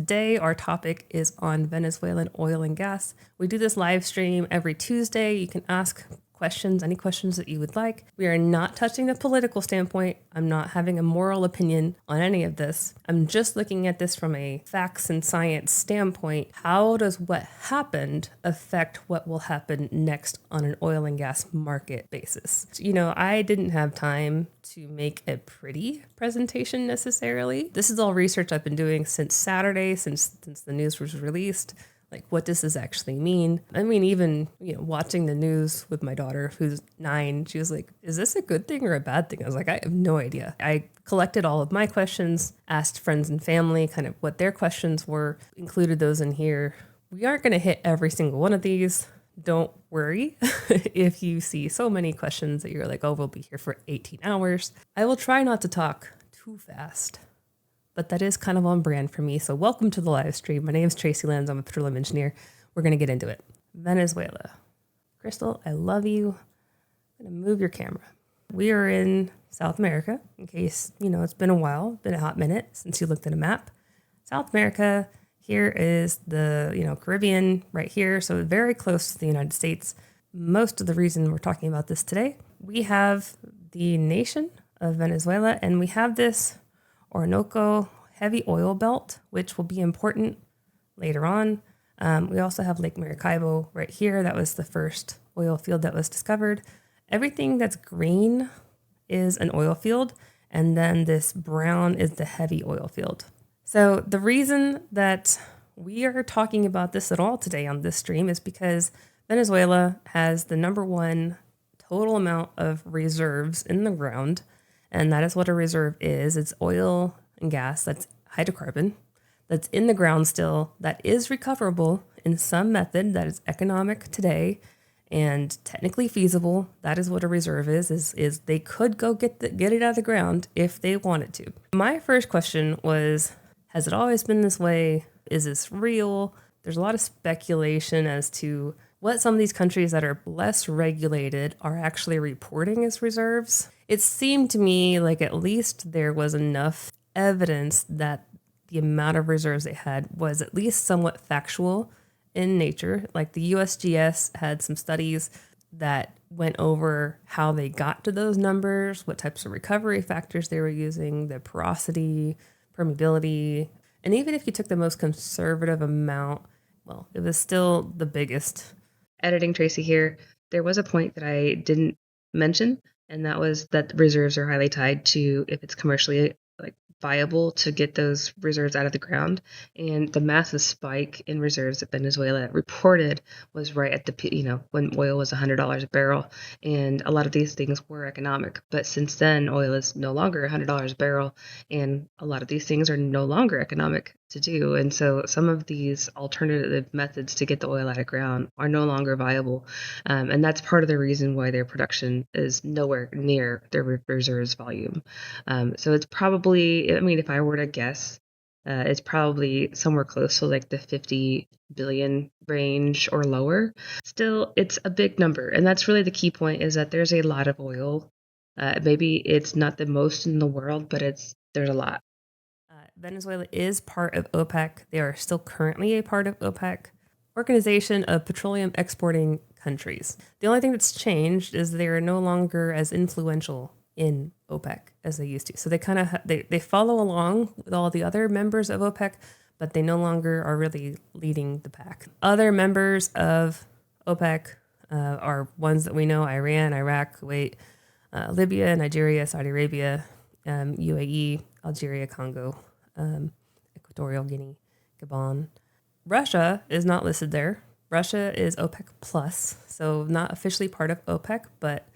today our topic is on Venezuelan oil and gas. We do this live stream every Tuesday. You can ask questions, any questions that you would like. We are not touching the political standpoint. I'm not having a moral opinion on any of this. I'm just looking at this from a facts and science standpoint. How does what happened affect what will happen next on an oil and gas market basis? You know, I didn't have time to make a pretty presentation necessarily. This is all research I've been doing since Saturday, since the news was released. Like, what does this actually mean? I mean, even, watching the news with my daughter, who's 9, she was like, is this a good thing or a bad thing? I was like, I have no idea. I collected all of my questions, asked friends and family kind of what their questions were, included those in here. We aren't going to hit every single one of these. Don't worry if you see so many questions that you're like, oh, we'll be here for 18 hours. I will try not to talk too fast, but that is kind of on brand for me. So welcome to the live stream. My name is Tracy Lenz. I'm a petroleum engineer. We're going to get into it. Venezuela. Crystal, I love you. I'm going to move your camera. We are in South America, in case, it's been a while, been a hot minute since you looked at a map. South America, here is the, Caribbean right here. So very close to the United States. Most of the reason we're talking about this today, we have the nation of Venezuela, and we have this Orinoco heavy oil belt, which will be important later on. We also have Lake Maracaibo right here. That was the first oil field that was discovered. Everything that's green is an oil field, and then this brown is the heavy oil field. So the reason that we are talking about this at all today on this stream is because Venezuela has the number one total amount of reserves in the ground. And that is what a reserve is. It's oil and gas that's hydrocarbon, that's in the ground still, that is recoverable in some method that is economic today and technically feasible. That is what a reserve is they could go get it out of the ground if they wanted to. My first question was, has it always been this way? Is this real? There's a lot of speculation as to what some of these countries that are less regulated are actually reporting as reserves. It seemed to me like at least there was enough evidence that the amount of reserves they had was at least somewhat factual in nature. Like the USGS had some studies that went over how they got to those numbers, what types of recovery factors they were using, the porosity, permeability. And even if you took the most conservative amount, well, it was still the biggest. Editing Tracy here, there was a point that I didn't mention, and that was that reserves are highly tied to if it's commercially viable to get those reserves out of the ground. And the massive spike in reserves that Venezuela reported was right at the, when oil was $100 a barrel. And a lot of these things were economic. But since then, oil is no longer $100 a barrel. And a lot of these things are no longer economic to do. And so some of these alternative methods to get the oil out of ground are no longer viable. And that's part of the reason why their production is nowhere near their reserves volume. So it's probably, if I were to guess, it's probably somewhere close to like the 50 billion range or lower. Still, it's a big number. And that's really the key point, is that there's a lot of oil. Maybe it's not the most in the world, but there's a lot. Venezuela is part of OPEC. They are still currently a part of OPEC, Organization of Petroleum Exporting Countries. The only thing that's changed is they are no longer as influential in OPEC as they used to. So they kind of they follow along with all the other members of OPEC, but they no longer are really leading the pack. Other members of OPEC are ones that we know: Iran, Iraq, Kuwait, Libya, Nigeria, Saudi Arabia, UAE, Algeria, Congo, Equatorial Guinea, Gabon. Russia is not listed there. Russia is OPEC plus, so not officially part of OPEC, but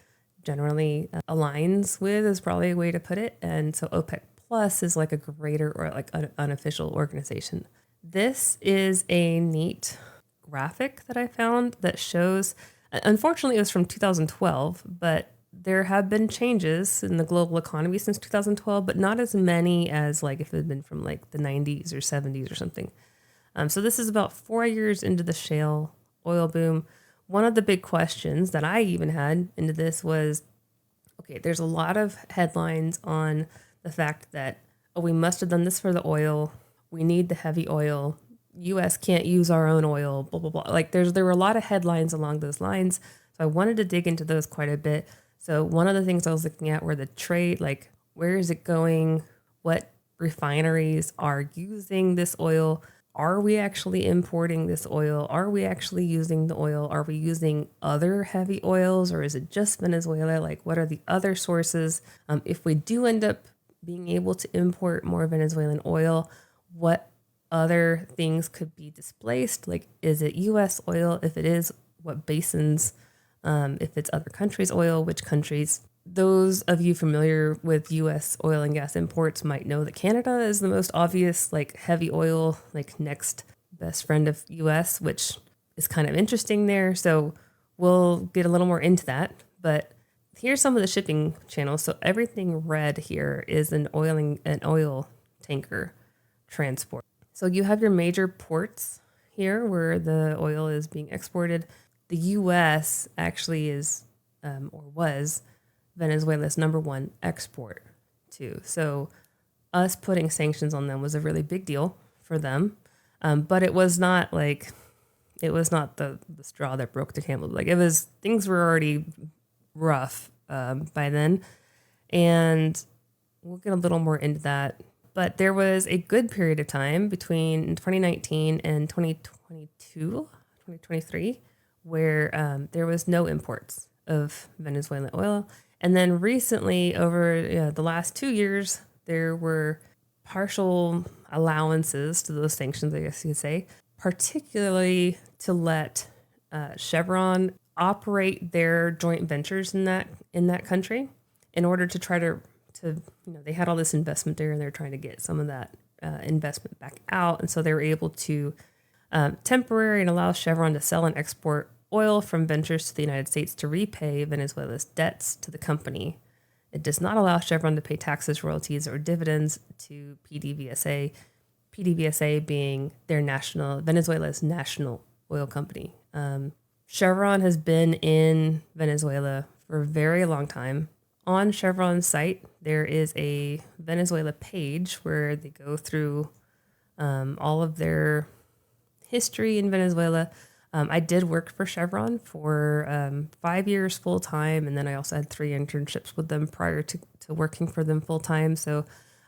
generally aligns with is probably a way to put it. And so OPEC plus is like a greater or like an unofficial organization. This is a neat graphic that I found that shows, unfortunately it was from 2012, but there have been changes in the global economy since 2012, but not as many as like if it had been from like the 90s or 70s or something. So this is about 4 years into the shale oil boom. One of the big questions that I even had into this was, okay, there's a lot of headlines on the fact that, oh, we must have done this for the oil, we need the heavy oil. US can't use our own oil, blah, blah, blah. Like there were a lot of headlines along those lines. So I wanted to dig into those quite a bit. So one of the things I was looking at were the trade, like where is it going? What refineries are using this oil? Are we actually importing this oil? Are we actually using the oil? Are we using other heavy oils, or is it just Venezuela? Like what are the other sources? If we do end up being able to import more Venezuelan oil, what other things could be displaced? Like, is it US oil? If it is, what basins? If it's other countries' oil, which countries? Those of you familiar with US oil and gas imports might know that Canada is the most obvious, like heavy oil, like next best friend of US, which is kind of interesting there. So we'll get a little more into that. But here's some of the shipping channels. So everything red here is an oil tanker transport. So you have your major ports here where the oil is being exported. The U.S. actually is, or was, Venezuela's number one export too. So us putting sanctions on them was a really big deal for them. But it was not the straw that broke the camel. Like things were already rough by then. And we'll get a little more into that. But there was a good period of time between 2019 and 2023, where there was no imports of Venezuelan oil. And then recently, over the last 2 years, there were partial allowances to those sanctions, I guess you could say, particularly to let Chevron operate their joint ventures in that country in order to try to they had all this investment there and they're trying to get some of that investment back out. And so they were able to temporarily and allow Chevron to sell and export oil from ventures to the United States to repay Venezuela's debts to the company. It does not allow Chevron to pay taxes, royalties, or dividends to PDVSA, PDVSA being Venezuela's national oil company. Chevron has been in Venezuela for a very long time. On Chevron's site, there is a Venezuela page where they go through all of their history in Venezuela. I did work for Chevron for 5 years full time, and then I also had 3 internships with them prior to working for them full time. So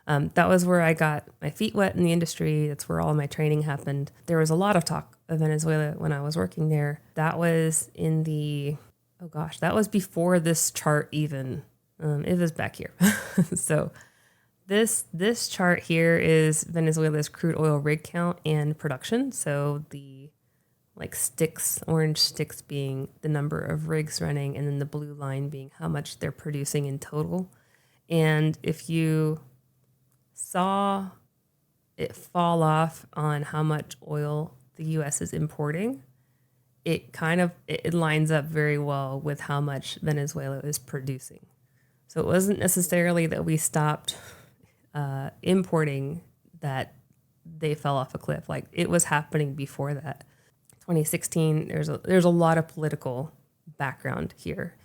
that was where I got my feet wet in the industry. That's where all my training happened. There was a lot of talk of Venezuela when I was working there. That was that was before this chart even. It was back here. So this chart here is Venezuela's crude oil rig count and production. So the orange sticks being the number of rigs running, and then the blue line being how much they're producing in total. And if you saw it fall off on how much oil the U.S. is importing, it lines up very well with how much Venezuela is producing. So it wasn't necessarily that we stopped importing that they fell off a cliff. Like it was happening before that. 2016, there's a lot of political background here.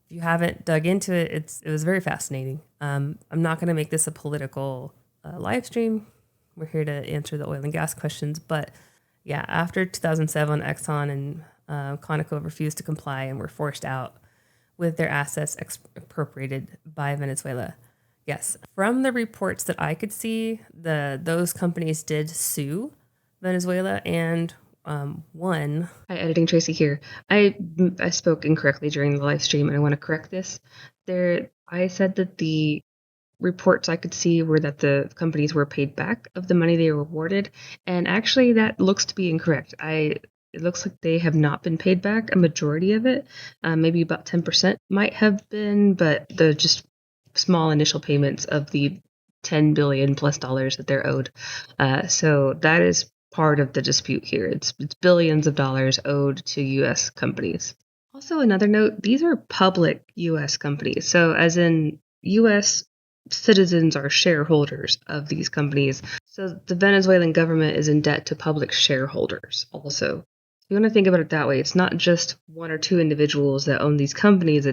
If you haven't dug into it, it was very fascinating. I'm not going to make this a political live stream. We're here to answer the oil and gas questions. But yeah, after 2007, Exxon and Conoco refused to comply and were forced out with their assets expropriated by Venezuela. Yes, from the reports that I could see, those companies did sue Venezuela and won. Hi, Editing Tracy here. I spoke incorrectly during the live stream, and I want to correct this. I said that the reports I could see were that the companies were paid back of the money they were awarded, and actually that looks to be incorrect. It looks like they have not been paid back a majority of it. Maybe about 10% might have been, but the just small initial payments of the $10 billion plus that they're owed. So that is part of the dispute here. It's billions of dollars owed to U.S. companies. Also, another note, these are public U.S. companies. So as in U.S. citizens are shareholders of these companies. So the Venezuelan government is in debt to public shareholders also. You want to think about it that way. It's not just 1 or 2 individuals that own these companies.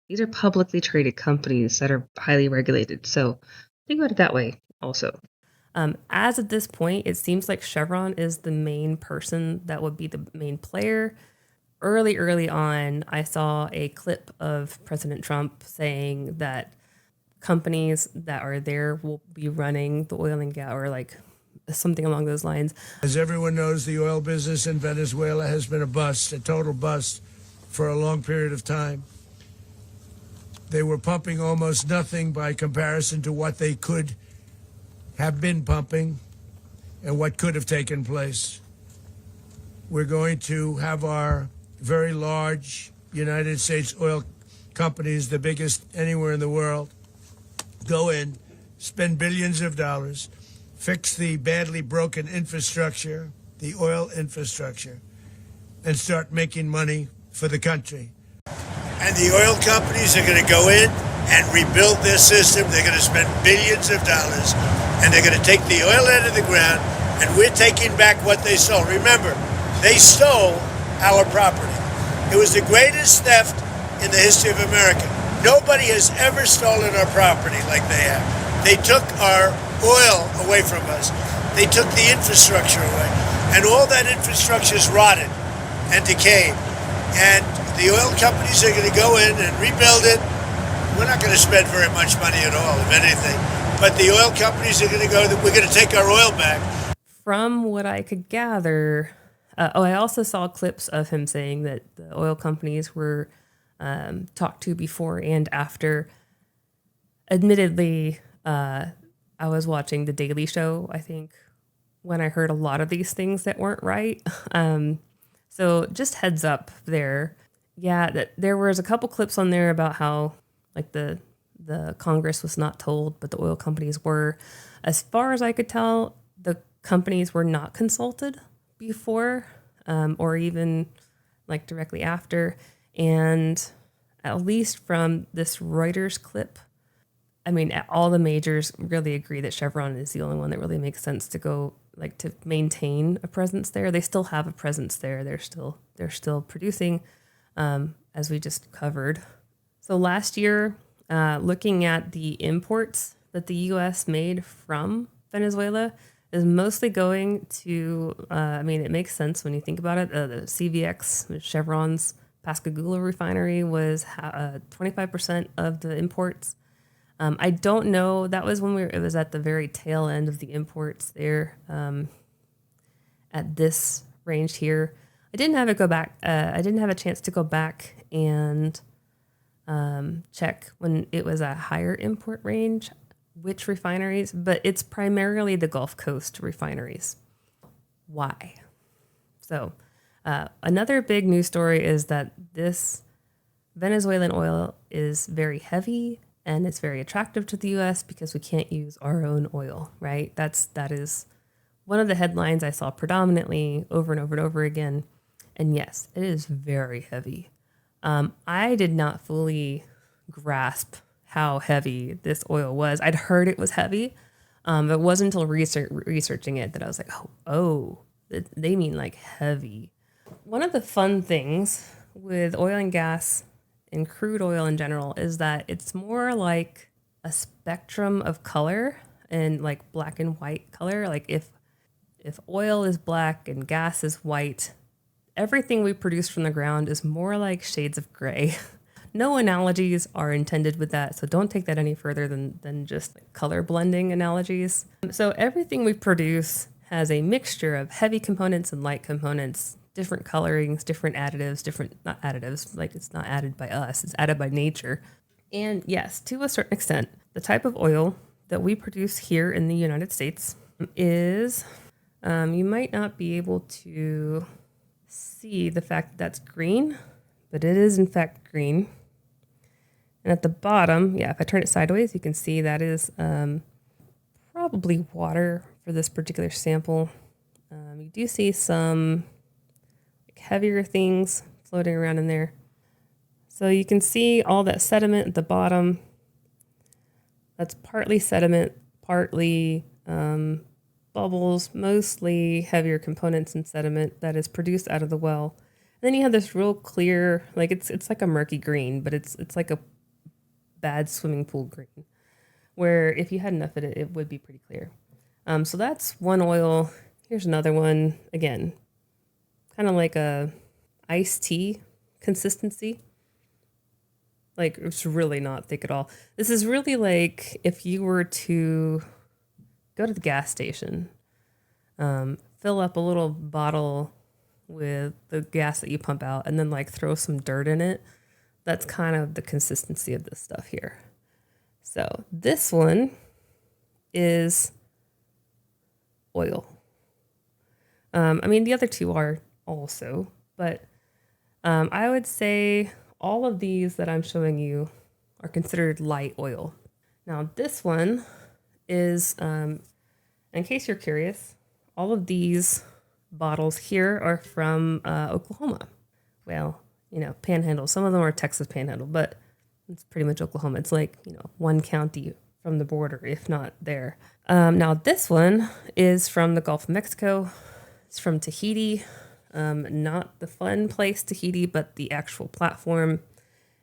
These are publicly traded companies that are highly regulated. So think about it that way also. As of this point, it seems like Chevron is the main person that would be the main player. Early on, I saw a clip of President Trump saying that companies that are there will be running the oil and gas, or like something along those lines. As everyone knows, the oil business in Venezuela has been a bust, a total bust, for a long period of time. They were pumping almost nothing by comparison to what they could have been pumping and what could have taken place. We're going to have our very large United States oil companies, the biggest anywhere in the world, go in, spend billions of dollars, fix the badly broken infrastructure, the oil infrastructure, and start making money for the country. And the oil companies are going to go in and rebuild their system. They're going to spend billions of dollars, and they're going to take the oil out of the ground, and we're taking back what they stole. Remember, they stole our property. It was the greatest theft in the history of America. Nobody has ever stolen our property like they have. They took our oil away from us. They took the infrastructure away. And all that infrastructure is rotted and decayed. And the oil companies are going to go in and rebuild it. We're not going to spend very much money at all, if anything. But the oil companies are going to go, we're going to take our oil back. From what I could gather, I also saw clips of him saying that the oil companies were talked to before and after. Admittedly, I was watching The Daily Show, I think, when I heard a lot of these things that weren't right. So just heads up there. Yeah, there was a couple clips on there about how like the Congress was not told, but the oil companies were. As far as I could tell, the companies were not consulted before or even like directly after. And at least from this Reuters clip, I mean, all the majors really agree that Chevron is the only one that really makes sense to go, like, to maintain a presence there. They still have a presence there. They're still producing, as we just covered. So last year, looking at the imports that the U.S. made from Venezuela is mostly going to, I mean, it makes sense when you think about it. The CVX, Chevron's Pascagoula refinery, was 25% of the imports. I don't know. That was when it was at the very tail end of the imports there at this range here. I didn't have a chance to go back and check when it was a higher import range, which refineries, but it's primarily the Gulf Coast refineries. Why? So another big news story is that this Venezuelan oil is very heavy and it's very attractive to the U.S. because we can't use our own oil, right? That is one of the headlines I saw predominantly over and over and over again. And yes, it is very heavy. I did not fully grasp how heavy this oil was. I'd heard it was heavy, but it wasn't until researching it that I was like, oh, they mean like heavy. One of the fun things with oil and gas and crude oil in general is that it's more like a spectrum of color and like black and white color. Like if oil is black and gas is white, everything we produce from the ground is more like shades of gray. No analogies are intended with that, so don't take that any further than just color blending analogies. So everything we produce has a mixture of heavy components and light components, different colorings, different additives, not additives, like it's not added by us, it's added by nature. And yes, to a certain extent, the type of oil that we produce here in the United States is, you might not be able to see the fact that that's green, but it is in fact green. And at the bottom, yeah, if I turn it sideways, you can see that is probably water for this particular sample. You do see some heavier things floating around in there. So you can see all that sediment at the bottom. That's partly sediment, partly bubbles, mostly heavier components in sediment that is produced out of the well. And then you have this real clear, like it's like a murky green, but it's like a bad swimming pool green, where if you had enough of it, it would be pretty clear. So that's one oil. Here's another one. Again, kind of like a iced tea consistency. Like, it's really not thick at all. This is really like if you were to go to the gas station, fill up a little bottle with the gas that you pump out, and then like throw some dirt in it. That's kind of the consistency of this stuff here. So this one is oil. I mean, the other two are also, but I would say all of these that I'm showing you are considered light oil. Now, this one is, in case you're curious, all of these bottles here are from Oklahoma. Well, Panhandle. Some of them are Texas Panhandle, but it's pretty much Oklahoma. It's like, one county from the border, if not there. Now, this one is from the Gulf of Mexico. It's from Tahiti. Not the fun place, Tahiti, but the actual platform.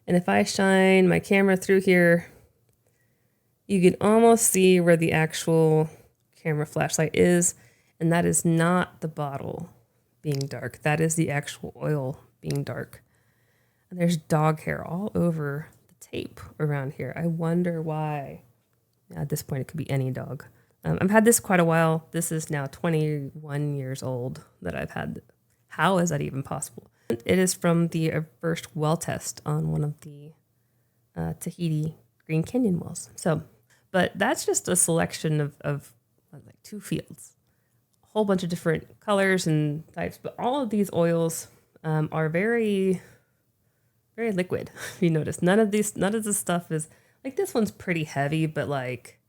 And if I shine my camera through here, you can almost see where the actual camera flashlight is. And that is not the bottle being dark. That is the actual oil being dark. And there's dog hair all over the tape around here. I wonder why. At this point, it could be any dog. I've had this quite a while. This is now 21 years old that I've had. How is that even possible? It is from the first well test on one of the Tahiti Green Canyon wells. So, but that's just a selection of like 2 fields. A whole bunch of different colors and types, but all of these oils are very, very liquid. If you notice, none of this stuff is like, this one's pretty heavy, but like,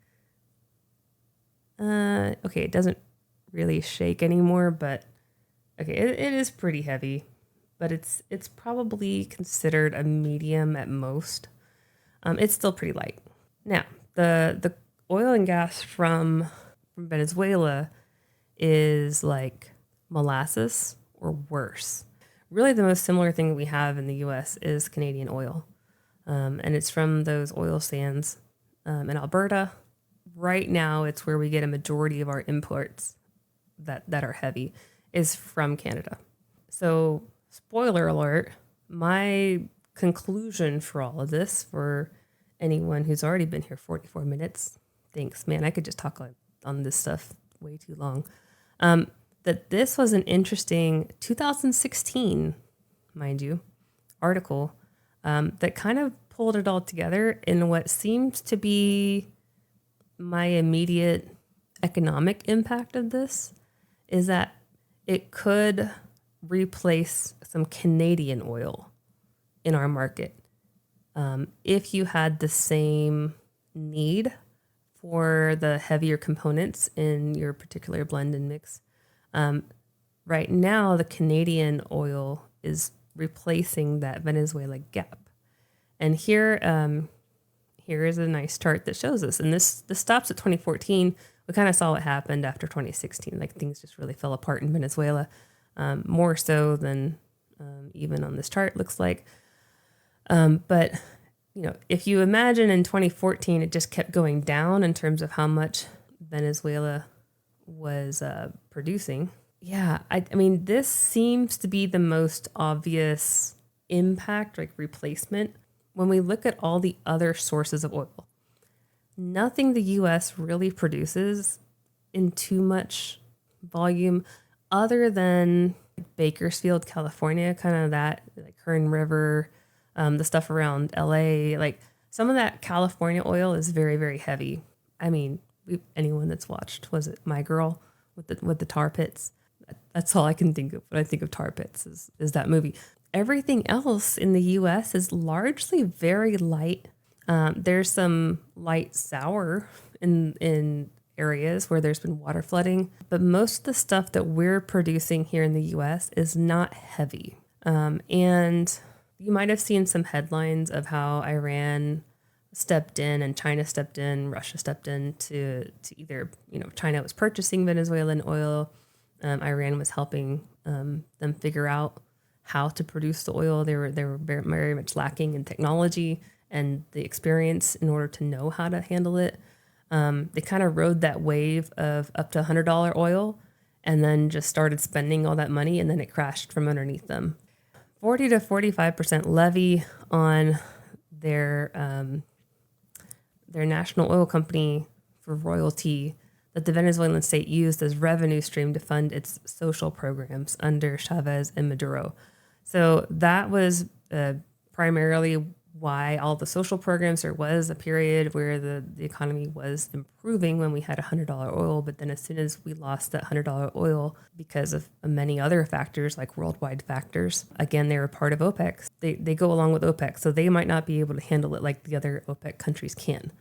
okay, it doesn't really shake anymore, but okay, it is pretty heavy, but it's probably considered a medium at most. It's still pretty light. Now, the oil and gas from Venezuela is like molasses or worse. Really, the most similar thing we have in the U.S. is Canadian oil, and it's from those oil sands in Alberta. Right now, it's where we get a majority of our imports that are heavy is from Canada. So, spoiler alert, my conclusion for all of this, for anyone who's already been here 44 minutes, thanks, man, I could just talk on this stuff way too long, that this was an interesting 2016, mind you, article that kind of pulled it all together in what seems to be my immediate economic impact of this is that it could replace some Canadian oil in our market. If you had the same need for the heavier components in your particular blend and mix, right now the Canadian oil is replacing that Venezuela gap. And here is a nice chart that shows this. And this stops at 2014. We kind of saw what happened after 2016. Like, things just really fell apart in Venezuela, more so than even on this chart looks like. But, if you imagine in 2014, it just kept going down in terms of how much Venezuela was producing. Yeah, I mean, this seems to be the most obvious impact, like replacement. When we look at all the other sources of oil, nothing the U.S. really produces in too much volume other than Bakersfield, California, kind of that, like Kern River, the stuff around L.A. Like, some of that California oil is very, very heavy. I mean, anyone that's watched, was it My Girl with the tar pits? That's all I can think of when I think of tar pits is that movie. Everything else in the U.S. is largely very light. There's some light sour in areas where there's been water flooding, but most of the stuff that we're producing here in the U.S. is not heavy. And you might have seen some headlines of how Iran stepped in and China stepped in, Russia stepped in to either, China was purchasing Venezuelan oil, Iran was helping them figure out how to produce the oil. They were very, very much lacking in technology and the experience in order to know how to handle it. They kind of rode that wave of up to $100 oil and then just started spending all that money, and then it crashed from underneath them. 40 to 45% levy on their national oil company for royalty that the Venezuelan state used as revenue stream to fund its social programs under Chavez and Maduro. So that was primarily why all the social programs, there was a period where the economy was improving when we had $100 oil, but then as soon as we lost that $100 oil because of many other factors like worldwide factors, again, they were part of OPEC. They go along with OPEC, so they might not be able to handle it like the other OPEC countries can.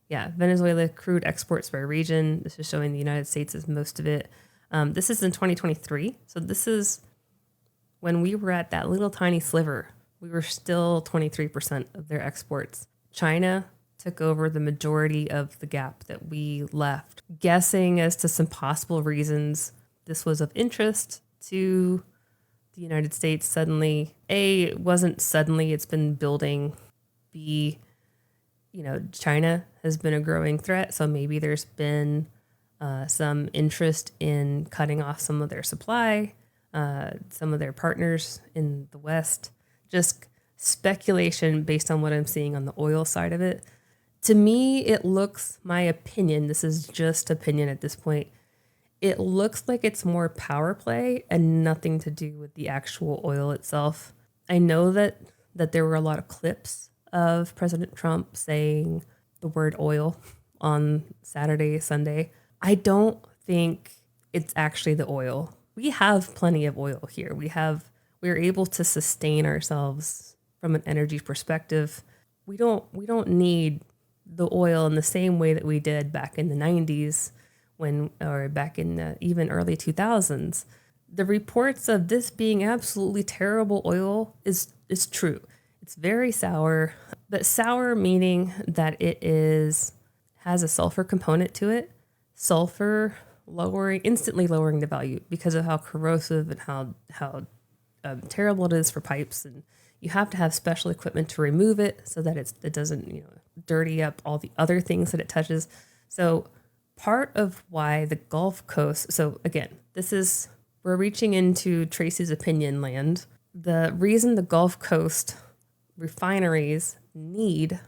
Yeah, Venezuela crude exports by region. This is showing the United States is most of it. This is in 2023. So this is when we were at that little tiny sliver. We were still 23% of their exports. China took over the majority of the gap that we left. Guessing as to some possible reasons this was of interest to the United States suddenly. A, it wasn't suddenly, it's been building. B, China has been a growing threat, so maybe there's been some interest in cutting off some of their supply, some of their partners in the West. Just speculation based on what I'm seeing on the oil side of it. To me, it looks, my opinion, this is just opinion at this point, it looks like it's more power play and nothing to do with the actual oil itself. I know that there were a lot of clips of President Trump saying the word oil on Saturday, Sunday. I don't think it's actually the oil. We have plenty of oil here. We're able to sustain ourselves from an energy perspective. We don't need the oil in the same way that we did back in the 90s or back in the even early 2000s. The reports of this being absolutely terrible oil is true. It's very sour, but sour meaning that it has a sulfur component to it. Sulfur instantly lowering the value because of how corrosive and how terrible it is for pipes, and you have to have special equipment to remove it so that it doesn't dirty up all the other things that it touches. So part of why the Gulf Coast, so again, we're reaching into Tracy's opinion land. The reason the Gulf Coast refineries need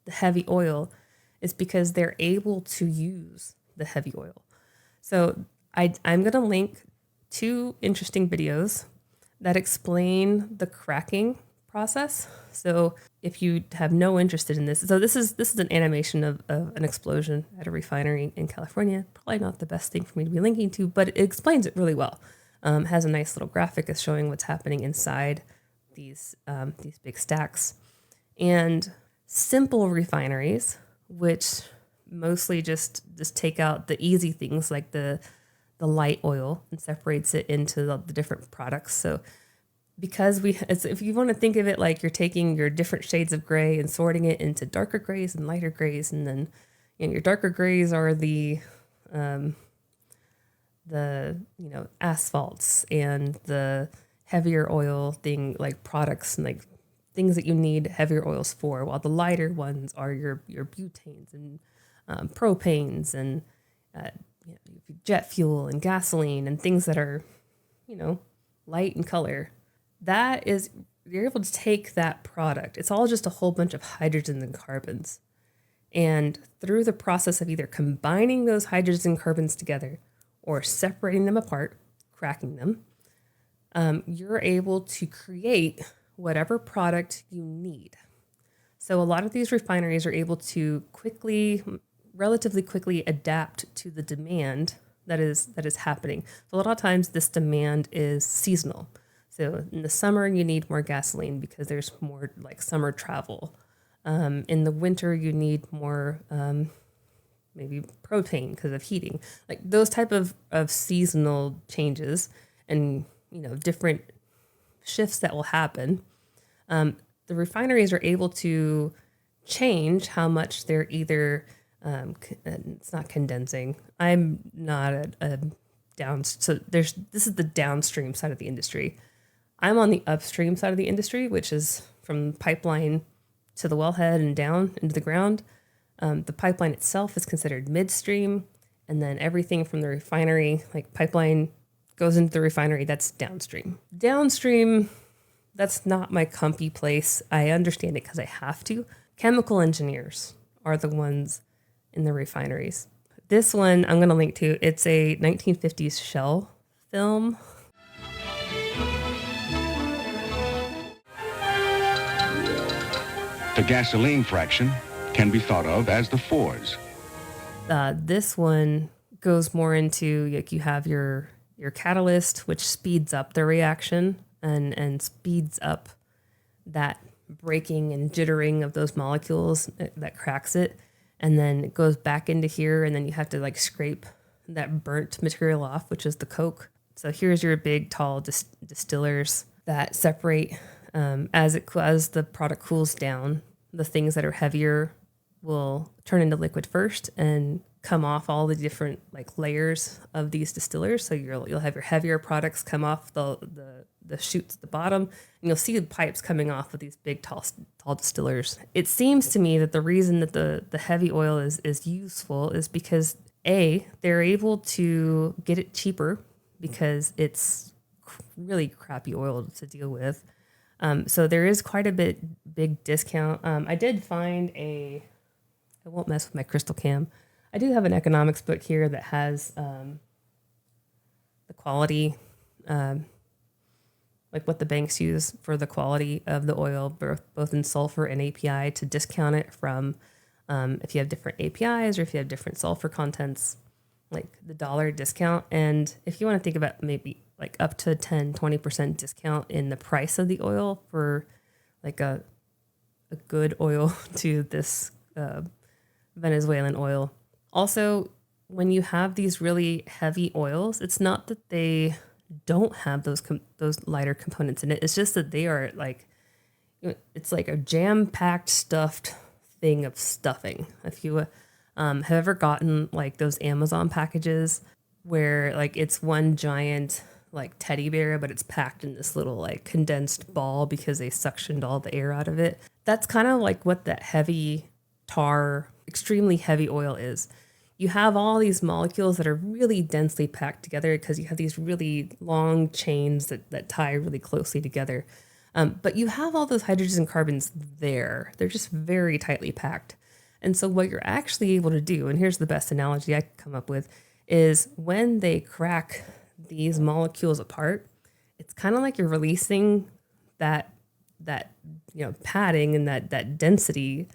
the heavy oil is because they're able to use the heavy oil. So I'm going to link 2 interesting videos that explain the cracking process. So if you have no interest in this, so this is an animation of an explosion at a refinery in California. Probably not the best thing for me to be linking to, but it explains it really well. Has a nice little graphic as showing what's happening inside these big stacks. And simple refineries, which mostly just take out the easy things like the light oil and separates it into the different products. So because if you want to think of it like you're taking your different shades of gray and sorting it into darker grays and lighter grays, and then your darker grays are the asphalts and the heavier oil thing, like products and like things that you need heavier oils for, while the lighter ones are your butanes and propanes and jet fuel and gasoline and things that are light in color. That is, you're able to take that product. It's all just a whole bunch of hydrogens and carbons. And through the process of either combining those hydrogens and carbons together or separating them apart, cracking them, you're able to create whatever product you need. So a lot of these refineries are able to relatively quickly adapt to the demand that is happening. So a lot of times this demand is seasonal. So in the summer, you need more gasoline because there's more like summer travel. In the winter, you need more maybe propane because of heating. Like those type of seasonal changes and different shifts that will happen. The refineries are able to change how much they're either it's not condensing. I'm not a down. So this is the downstream side of the industry. I'm on the upstream side of the industry, which is from pipeline to the wellhead and down into the ground. The pipeline itself is considered midstream, and then everything from the refinery, like pipeline, goes into the refinery, that's downstream. Downstream, that's not my comfy place. I understand it because I have to. Chemical engineers are the ones in the refineries. This one I'm going to link to. It's a 1950s Shell film. The gasoline fraction can be thought of as the fours. This one goes more into, like, you have your catalyst, which speeds up the reaction and speeds up that breaking and jittering of those molecules that cracks it. And then it goes back into here, and then you have to like scrape that burnt material off, which is the coke. So here's your big, tall distillers that separate as the product cools down. The things that are heavier will turn into liquid first and come off all the different like layers of these distillers. So you'll have your heavier products come off the chutes at the bottom, and you'll see the pipes coming off of these big tall distillers. It seems to me that the reason that the heavy oil is useful is because they're able to get it cheaper because it's really crappy oil to deal with. So there is quite a big discount. I did find I won't mess with my crystal cam. I do have an economics book here that has the quality, like what the banks use for the quality of the oil, both in sulfur and API, to discount it from if you have different APIs or if you have different sulfur contents, like the dollar discount. And if you want to think about maybe like up to 10-20% discount in the price of the oil for like a good oil to this Venezuelan oil. Also, when you have these really heavy oils, it's not that they don't have those lighter components in it. It's just that they are like, it's like a jam-packed stuffed thing of stuffing. If you have ever gotten like those Amazon packages where like it's one giant like teddy bear, but it's packed in this little like condensed ball because they suctioned all the air out of it. That's kind of like what that heavy tar, extremely heavy oil is. You have all these molecules that are really densely packed together because you have these really long chains that tie really closely together. But you have all those hydrogens and carbons there. They're just very tightly packed. And so what you're actually able to do, and here's the best analogy I can come up with, is when they crack these molecules apart, it's kind of like you're releasing that padding and that density,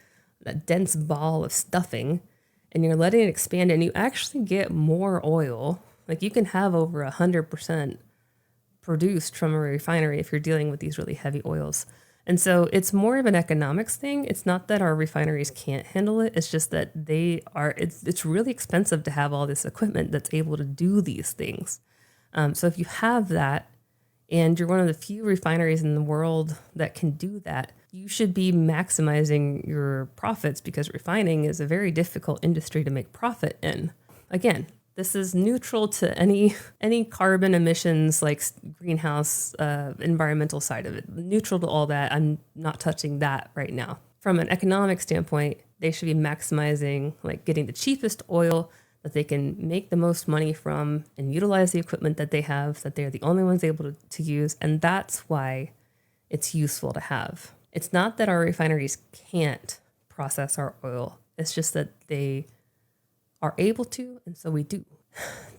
that dense ball of stuffing, and you're letting it expand, and you actually get more oil. Like you can have over 100% produced from a refinery if you're dealing with these really heavy oils. And so it's more of an economics thing. It's not that our refineries can't handle it. It's just that it's really expensive to have all this equipment that's able to do these things. So if you have that, and you're one of the few refineries in the world that can do that, you should be maximizing your profits, because refining is a very difficult industry to make profit in. Again, this is neutral to any carbon emissions, like greenhouse environmental side of it. Neutral to all that. I'm not touching that right now. From an economic standpoint, they should be maximizing, like getting the cheapest oil that they can make the most money from and utilize the equipment that they have, that they're the only ones able to use. And that's why it's useful to have. It's not that our refineries can't process our oil. It's just that they are able to, and so we do.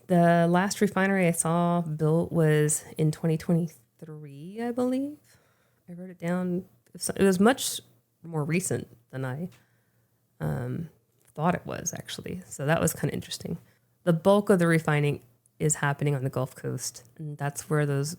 The last refinery I saw built was in 2023, I believe. I wrote it down. It was much more recent than I thought it was, actually. So that was kind of interesting. The bulk of the refining is happening on the Gulf Coast, and that's where those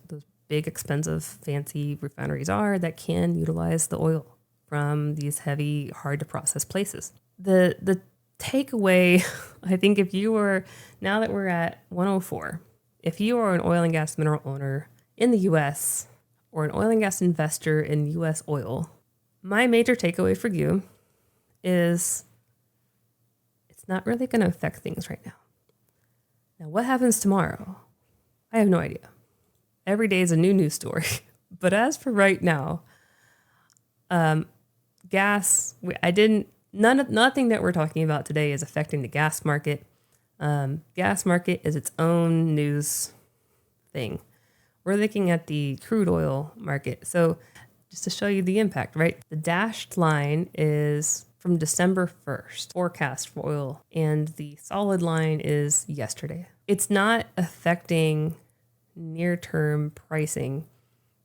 big, expensive, fancy refineries are that can utilize the oil from these heavy, hard-to-process places. The takeaway, I think, if you were, now that we're at 104, if you are an oil and gas mineral owner in the U.S. or an oil and gas investor in U.S. oil, my major takeaway for you is it's not really going to affect things right now. Now, what happens tomorrow? I have no idea. Every day is a new news story. But as for right now, gas, I didn't Nothing that we're talking about today is affecting the gas market. Gas market is its own news thing. We're looking at the crude oil market. So just to show you the impact, right? The dashed line is from December 1st, forecast for oil, and the solid line is yesterday. It's not affecting near-term pricing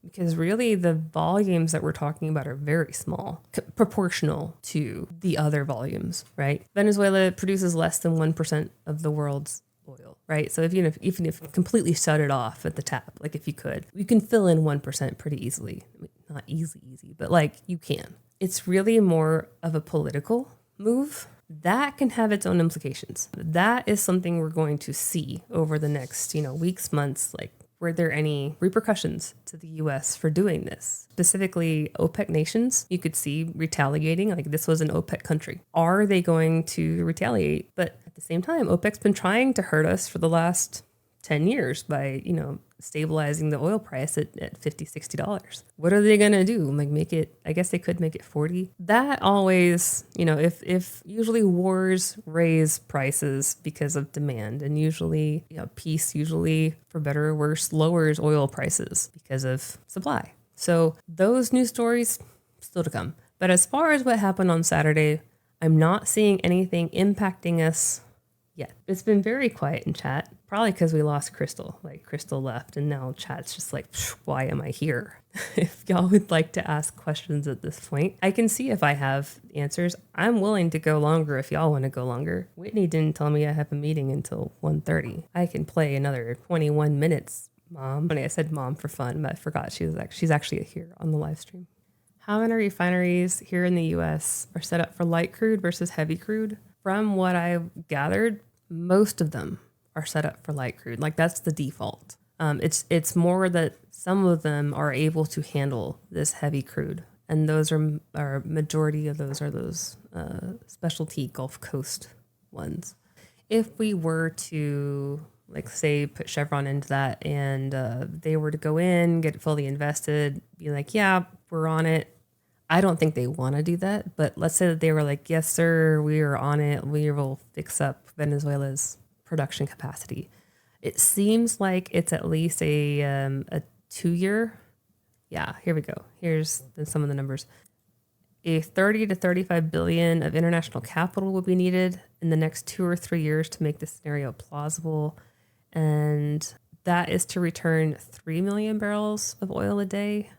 because really the volumes that we're talking about are very small, proportional to the other volumes, right? Venezuela produces less than 1% of the world's oil, right? So even if you completely shut it off at the tap, like if you could, you can fill in 1% pretty easily. I mean, not easy, but like you can. It's really more of a political move that can have its own implications. That is something we're going to see over the next, weeks, months. Like, were there any repercussions to the U.S. for doing this? Specifically, OPEC nations, you could see retaliating. Like, this was an OPEC country. Are they going to retaliate? But at the same time, OPEC's been trying to hurt us for the last 10 years by, stabilizing the oil price at $50, $60. What are they going to do? Like I guess they could make it 40. That always, if usually wars raise prices because of demand, and usually, peace usually, for better or worse, lowers oil prices because of supply. So those news stories still to come. But as far as what happened on Saturday, I'm not seeing anything impacting us yet. It's been very quiet in chat, probably because we lost Crystal. Like, Crystal left, and now chat's just like, why am I here? If y'all would like to ask questions at this point, I can see if I have answers. I'm willing to go longer if y'all want to go longer. Whitney didn't tell me I have a meeting until 1:30. I can play another 21 minutes, Mom. I said Mom for fun, but I forgot she's actually here on the live stream. How many refineries here in the U.S. are set up for light crude versus heavy crude? From what I've gathered, most of them are set up for light crude. Like, that's the default. It's more that some of them are able to handle this heavy crude, and those are majority of those are those specialty Gulf Coast ones. If we were to, like, say, put Chevron into that, and they were to go in, get fully invested, be like, yeah, we're on it. I don't think they want to do that, but let's say that they were like, yes, sir, we are on it. We will fix up Venezuela's production capacity. It seems like it's at least a 2-year. Yeah, here we go. Here's some of the numbers. A 30 to 35 billion of international capital will be needed in the next 2 or 3 years to make this scenario plausible. And that is to return 3 million barrels of oil a day.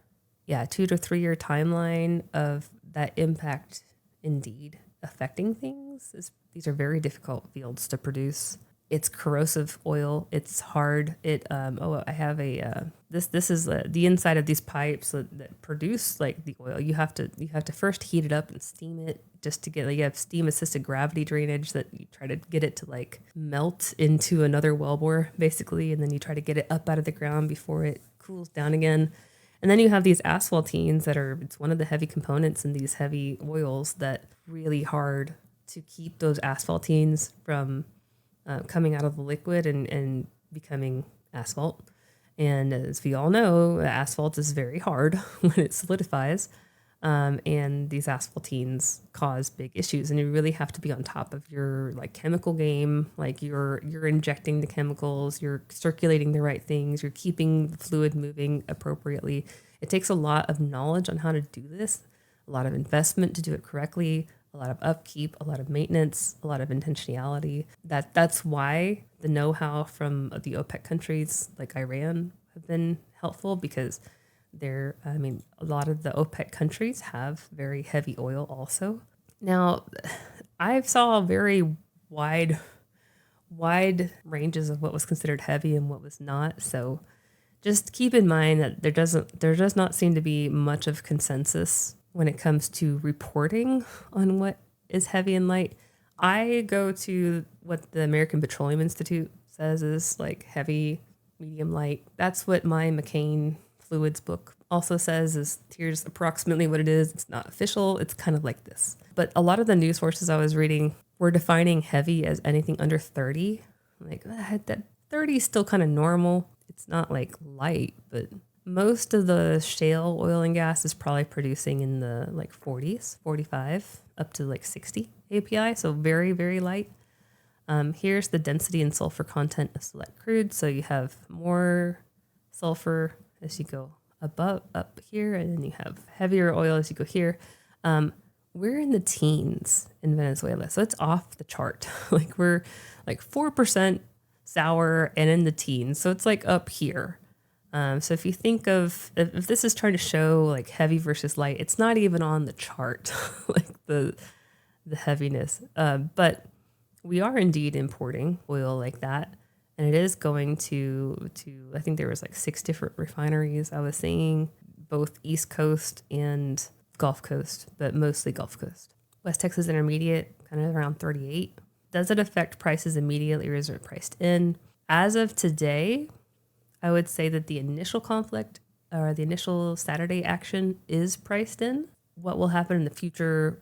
Yeah, 2 to 3 year timeline of that impact indeed affecting things. These are very difficult fields to produce. It's corrosive oil. It's hard. I have this is the inside of these pipes that produce like the oil. You have to first heat it up and steam it just to get, you have steam assisted gravity drainage that you try to get it to like melt into another wellbore basically, and then you try to get it up out of the ground before it cools down again. And then you have these asphaltenes it's one of the heavy components in these heavy oils that really hard to keep those asphaltenes from coming out of the liquid and becoming asphalt. And as we all know, asphalt is very hard when it solidifies. And these asphaltenes cause big issues, and you really have to be on top of your like chemical game. Like you're injecting the chemicals, you're circulating the right things, you're keeping the fluid moving appropriately. It takes a lot of knowledge on how to do this, a lot of investment to do it correctly, a lot of upkeep, a lot of maintenance, a lot of intentionality. That's why the know-how from the OPEC countries like Iran have been helpful, because a lot of the OPEC countries have very heavy oil also. Now, I saw very wide ranges of what was considered heavy and what was not. So just keep in mind that there does not seem to be much of consensus when it comes to reporting on what is heavy and light. I go to what the American Petroleum Institute says is like heavy, medium, light. That's what my McCain Fluids book also says, is here's approximately what it is. It's not official. It's kind of like this. But a lot of the news sources I was reading were defining heavy as anything under 30. Like that 30 is still kind of normal. It's not like light, but most of the shale oil and gas is probably producing in the like 40s, 45 up to like 60 API. So very, very light. Here's the density and sulfur content of select crude. So you have more sulfur as you go up here, and then you have heavier oil as you go here. We're in the teens in Venezuela, so it's off the chart. Like we're like 4% sour and in the teens, so it's like up here. So if you think of if this is trying to show like heavy versus light, it's not even on the chart, like the heaviness. But we are indeed importing oil like that, and it is going to I think there was like 6 different refineries. I was seeing both East Coast and Gulf Coast, but mostly Gulf Coast. West Texas Intermediate, kind of around 38. Does it affect prices immediately, or is it priced in? As of today, I would say that the initial conflict or the initial Saturday action is priced in. What will happen in the future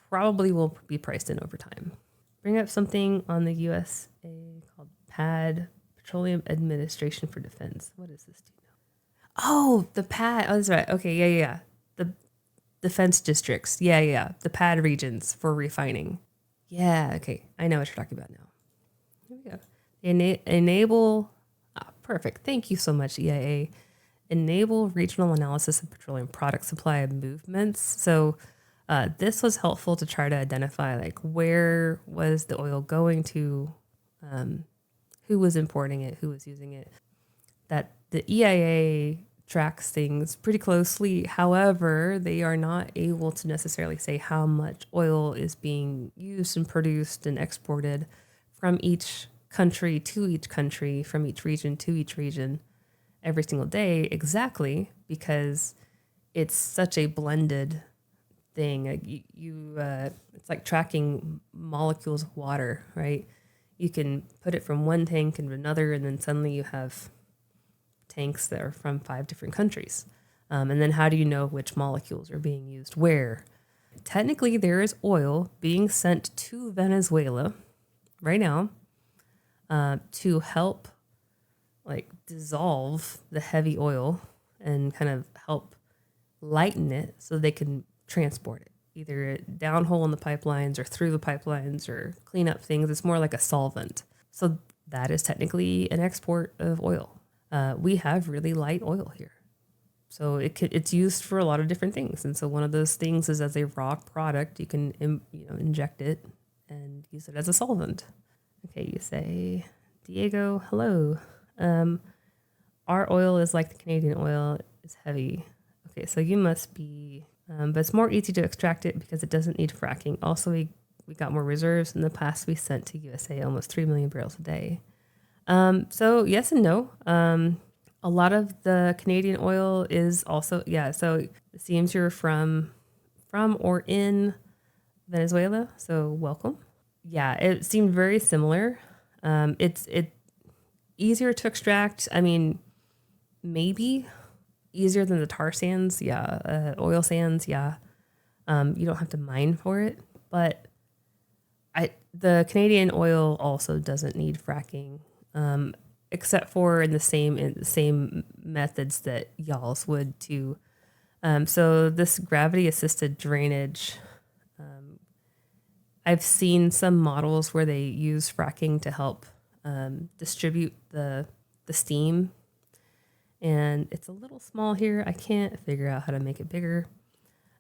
probably will be priced in over time. Bring up something on the USA called PAD, Petroleum Administration for Defense. What is this? Do you know? Oh, the PAD. Oh, that's right. Okay, yeah. The defense districts. Yeah. The PAD regions for refining. Yeah, okay. I know what you're talking about now. Here we go. Enable. Perfect. Thank you so much, EIA. Enable regional analysis of petroleum product supply movements. So this was helpful to try to identify like where was the oil going to, who was importing it, who was using it. That the EIA tracks things pretty closely. However, they are not able to necessarily say how much oil is being used and produced and exported from each country to each country, from each region to each region every single day, exactly because it's such a blended thing. It's like tracking molecules of water, right? You can put it from one tank into another, and then suddenly you have tanks that are from 5 different countries. And then how do you know which molecules are being used where? Technically, there is oil being sent to Venezuela right now to help like dissolve the heavy oil and kind of help lighten it so they can transport it either downhole in the pipelines or through the pipelines or clean up things. It's more like a solvent. So that is technically an export of oil. We have really light oil here. So it's used for a lot of different things. And so one of those things is as a raw product, you can inject it and use it as a solvent. Okay, you say, Diego, hello. Our oil is like the Canadian oil, it's heavy. Okay, so you must be, but it's more easy to extract it because it doesn't need fracking. Also, we got more reserves. In the past, we sent to USA almost 3 million barrels a day. So yes and no. A lot of the Canadian oil is also, so it seems you're from or in Venezuela, so welcome. Yeah, it seemed very similar. It's easier to extract. I mean, maybe easier than the tar sands. Yeah. Oil sands. Yeah. You don't have to mine for it, but the Canadian oil also doesn't need fracking, except for in the same methods that y'all's would too. So this gravity assisted drainage, I've seen some models where they use fracking to help distribute the steam, and it's a little small here. I can't figure out how to make it bigger.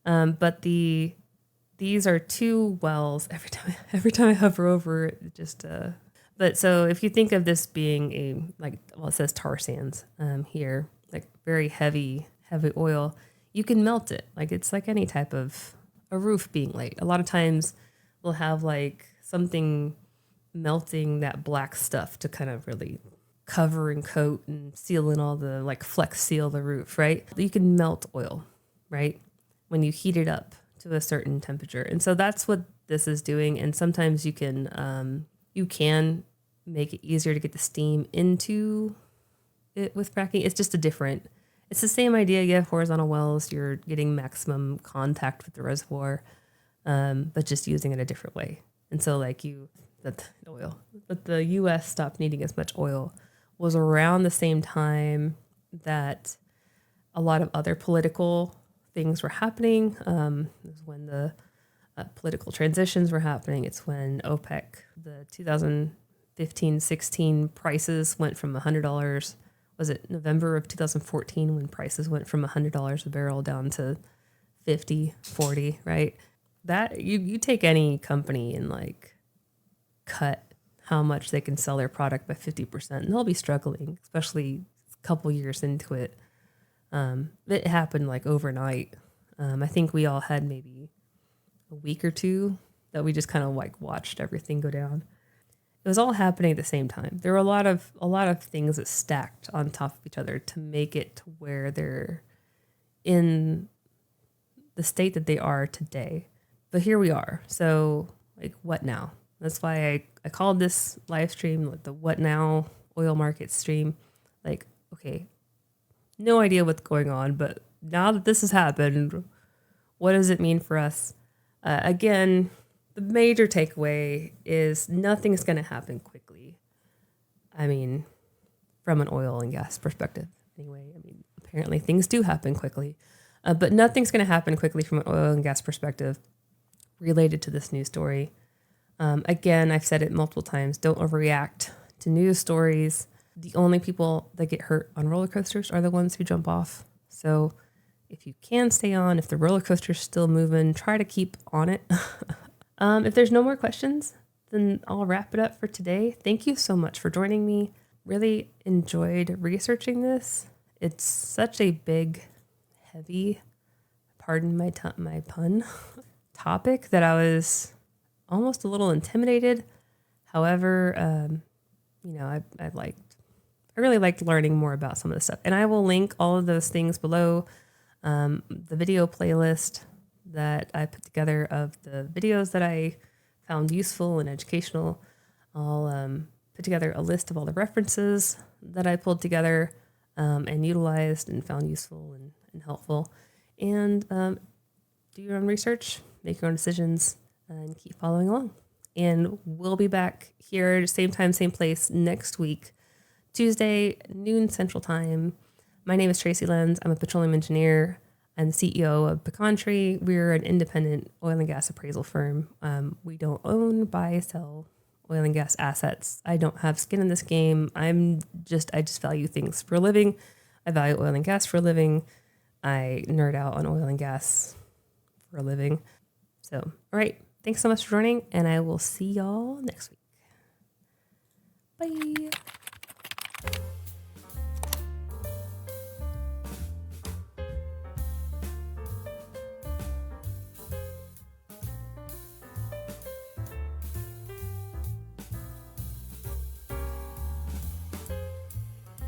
But these are 2 wells. Every time I hover over it, just But so if you think of this being it says tar sands here, like very heavy oil, you can melt it. Like it's like any type of a roof being laid. A lot of times we'll have like something melting that black stuff to kind of really cover and coat and seal in all the like flex seal the roof, right? You can melt oil, right? When you heat it up to a certain temperature. And so that's what this is doing. And sometimes you can make it easier to get the steam into it with fracking. It's just it's the same idea. You have horizontal wells, you're getting maximum contact with the reservoir, but just using it a different way. And so but the US stopped needing as much oil was around the same time that a lot of other political things were happening. It was when the political transitions were happening. It's when OPEC, the 2015-16 prices went from $100. Was it November of 2014 when prices went from $100 a barrel down to 50, 40, right? That you take any company and like cut how much they can sell their product by 50%, and they'll be struggling, especially a couple years into it. It happened like overnight. I think we all had maybe a week or two that we just kind of like watched everything go down. It was all happening at the same time. There were a lot of things that stacked on top of each other to make it to where they're in the state that they are today. But here we are. So like, what now? That's why I called this live stream like the What Now oil market stream. Like, okay, no idea what's going on, but now that this has happened, what does it mean for us? Again, the major takeaway is nothing's going to happen quickly. I mean, from an oil and gas perspective. Anyway, I mean, apparently things do happen quickly, but nothing's going to happen quickly from an oil and gas perspective related to this news story. Again, I've said it multiple times, don't overreact to news stories. The only people that get hurt on roller coasters are the ones who jump off. So if you can stay on, if the roller coaster's still moving, try to keep on it. If there's no more questions, then I'll wrap it up for today. Thank you so much for joining me. Really enjoyed researching this. It's such a big, heavy, pardon my pun, topic that I was almost a little intimidated. However, I really liked learning more about some of this stuff. And I will link all of those things below. The video playlist that I put together of the videos that I found useful and educational. I'll put together a list of all the references that I pulled together and utilized and found useful and helpful. And do your own research, make your own decisions, and keep following along. And we'll be back here, same time, same place next week, Tuesday, noon Central Time. My name is Tracy Lenz. I'm a petroleum engineer. I'm the CEO of Pecan Tree. We're an independent oil and gas appraisal firm. We don't own, buy, sell oil and gas assets. I don't have skin in this game. I just value things for a living. I value oil and gas for a living. I nerd out on oil and gas for a living. So, all right. Thanks so much for joining, and I will see y'all next week. Bye.